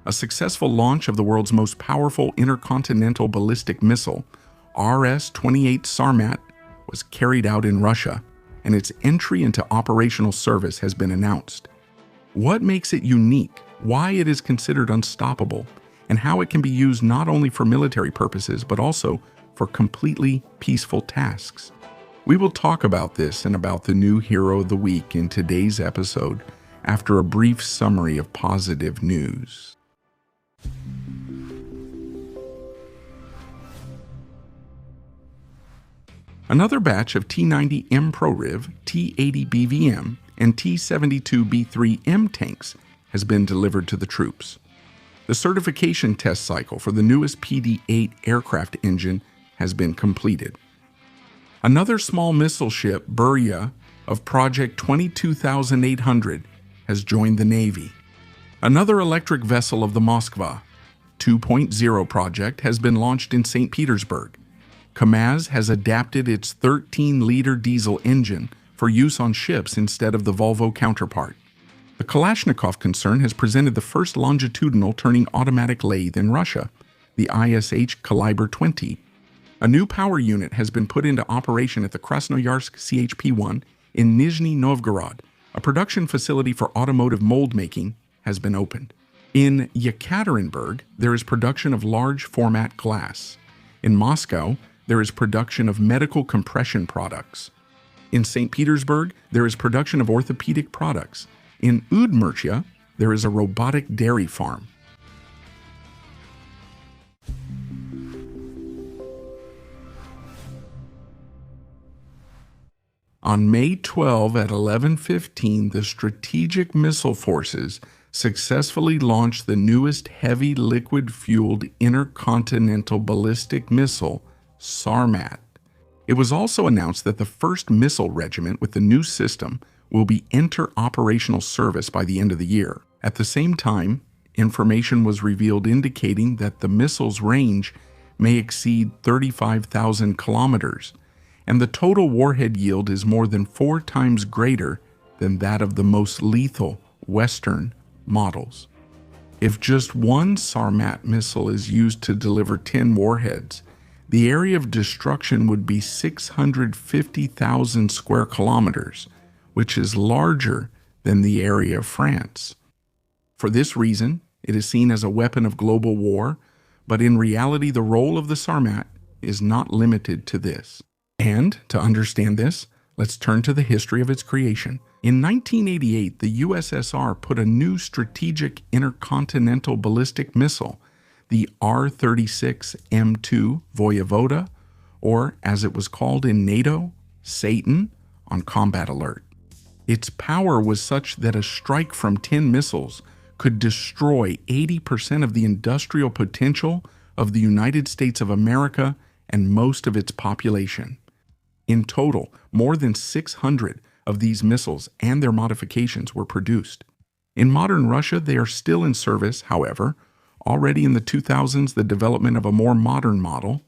A successful launch of the world's most powerful intercontinental ballistic missile, RS-28 Sarmat, was carried out in Russia, and its entry into operational service has been announced. What makes it unique, why it is considered unstoppable, and how it can be used not only for military purposes but also for completely peaceful tasks. We will talk about this and about the new hero of the week in today's episode after a brief summary of positive news. Another batch of T-90M ProRiv, T-80 BVM, and T-72 B3M tanks has been delivered to the troops. The certification test cycle for the newest PD-8 aircraft engine has been completed. Another small missile ship, Burya, of Project 22,800, has joined the Navy. Another electric vessel of the Moskva 2.0 project has been launched in St. Petersburg. Kamaz has adapted its 13-liter diesel engine for use on ships instead of the Volvo counterpart. The Kalashnikov concern has presented the first longitudinal turning automatic lathe in Russia, the ISH Kaliber 20. A new power unit has been put into operation at the Krasnoyarsk CHP-1 in Nizhny Novgorod. A production facility for automotive mold making has been opened. In Yekaterinburg, there is production of large format glass. In Moscow, there is production of medical compression products. In St. Petersburg, there is production of orthopedic products. In Udmurtia, there is a robotic dairy farm. On May 12 at 11:15, the Strategic Missile Forces successfully launched the newest heavy liquid-fueled intercontinental ballistic missile, Sarmat. It was also announced that the first missile regiment with the new system will be enter operational service by the end of the year. At the same time, information was revealed indicating that the missile's range may exceed 35,000 kilometers, and the total warhead yield is more than 4 times greater than that of the most lethal Western models. If just one Sarmat missile is used to deliver 10 warheads, the area of destruction would be 650,000 square kilometers, which is larger than the area of France. For this reason, it is seen as a weapon of global war, but in reality the role of the Sarmat is not limited to this. And to understand this, let's turn to the history of its creation. In 1988, the USSR put a new strategic intercontinental ballistic missile, the R-36M2 Voyevoda, or as it was called in NATO, Satan, on combat alert. Its power was such that a strike from 10 missiles could destroy 80% of the industrial potential of the United States of America and most of its population. In total, more than 600 of these missiles and their modifications were produced. In modern Russia, they are still in service, however. Already in the 2000s, the development of a more modern model,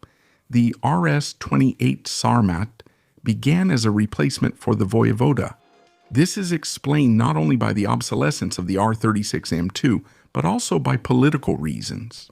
the RS-28 Sarmat, began as a replacement for the Voyevoda. This is explained not only by the obsolescence of the R-36M2, but also by political reasons.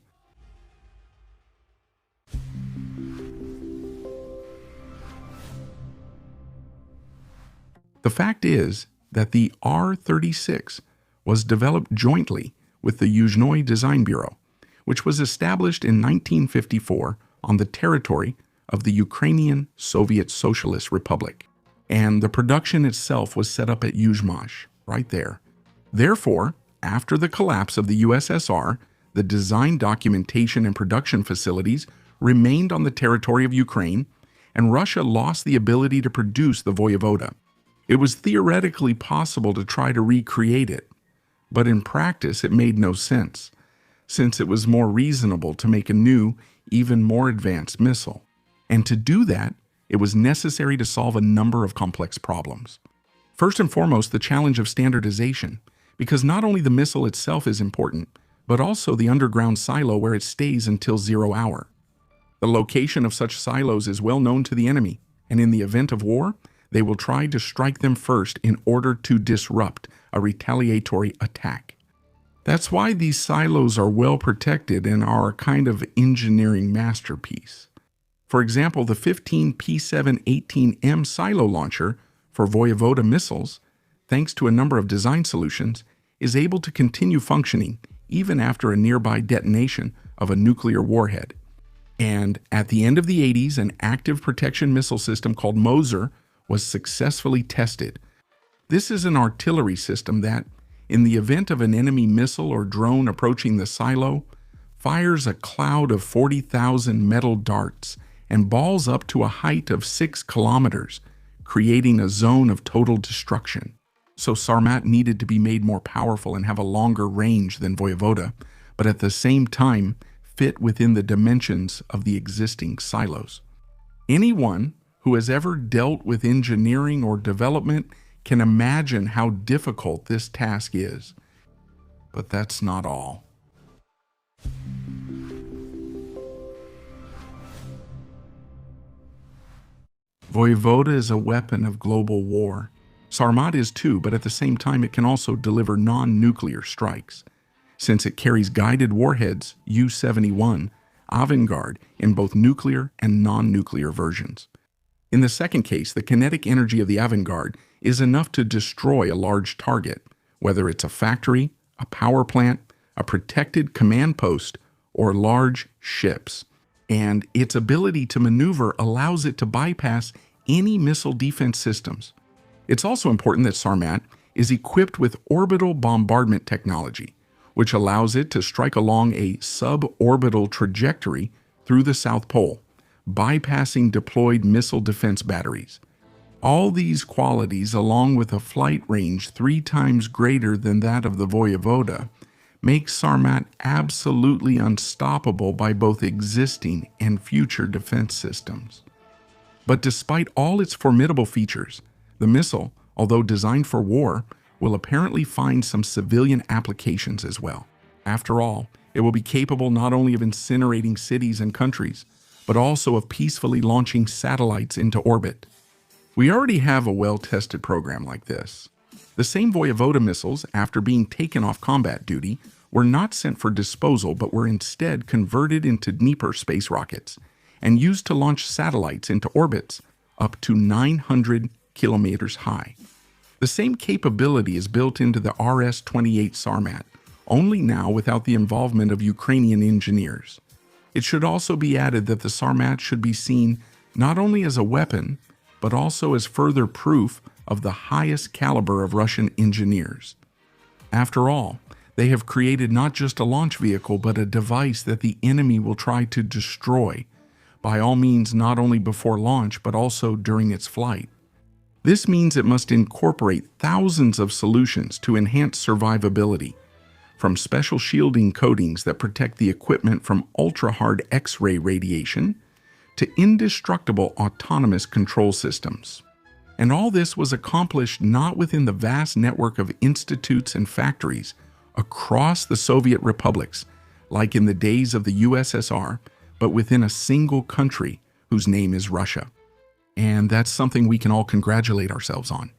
The fact is that the R-36 was developed jointly with the Yuzhnoye Design Bureau, which was established in 1954 on the territory of the Ukrainian Soviet Socialist Republic, and the production itself was set up at Yuzhmash, right there. Therefore, after the collapse of the USSR, the design, documentation, and production facilities remained on the territory of Ukraine, and Russia lost the ability to produce the Voyevoda. It was theoretically possible to try to recreate it, but in practice it made no sense, since it was more reasonable to make a new, even more advanced missile. And to do that, it was necessary to solve a number of complex problems. First and foremost, the challenge of standardization, because not only the missile itself is important, but also the underground silo where it stays until 0 hour. The location of such silos is well known to the enemy, and in the event of war, they will try to strike them first in order to disrupt a retaliatory attack. That's why these silos are well protected and are a kind of engineering masterpiece. For example, the 15 P718M silo launcher for Voyvoda missiles, thanks to a number of design solutions, is able to continue functioning even after a nearby detonation of a nuclear warhead. And at the end of the 80s, an active protection missile system called Moser was successfully tested. This is an artillery system that, in the event of an enemy missile or drone approaching the silo, fires a cloud of 40,000 metal darts and balls up to a height of 6 kilometers, creating a zone of total destruction. So Sarmat needed to be made more powerful and have a longer range than Voyvoda, but at the same time fit within the dimensions of the existing silos. Anyone who has ever dealt with engineering or development can imagine how difficult this task is. But that's not all. Voyvoda is a weapon of global war. Sarmat is too, but at the same time it can also deliver non-nuclear strikes, since it carries guided warheads U-71 Avangard in both nuclear and non-nuclear versions. In the second case, the kinetic energy of the Avangard is enough to destroy a large target, whether it's a factory, a power plant, a protected command post, or large ships. And its ability to maneuver allows it to bypass any missile defense systems. It's also important that Sarmat is equipped with orbital bombardment technology, which allows it to strike along a suborbital trajectory through the South Pole, bypassing deployed missile defense batteries. All these qualities, along with a flight range 3 times greater than that of the Voyvoda, make Sarmat absolutely unstoppable by both existing and future defense systems. But despite all its formidable features, the missile, although designed for war, will apparently find some civilian applications as well. After all, it will be capable not only of incinerating cities and countries, but also of peacefully launching satellites into orbit. We already have a well-tested program like this. The same Voyvoda missiles, after being taken off combat duty, were not sent for disposal but were instead converted into Dnieper space rockets and used to launch satellites into orbits up to 900 kilometers high. The same capability is built into the RS-28 Sarmat, only now without the involvement of Ukrainian engineers. It should also be added that the Sarmat should be seen not only as a weapon, but also as further proof of the highest caliber of Russian engineers. After all, they have created not just a launch vehicle, but a device that the enemy will try to destroy, by all means not only before launch, but also during its flight. This means it must incorporate thousands of solutions to enhance survivability, from special shielding coatings that protect the equipment from ultra-hard X-ray radiation, to indestructible autonomous control systems. And all this was accomplished not within the vast network of institutes and factories across the Soviet republics, like in the days of the USSR, but within a single country whose name is Russia. And that's something we can all congratulate ourselves on.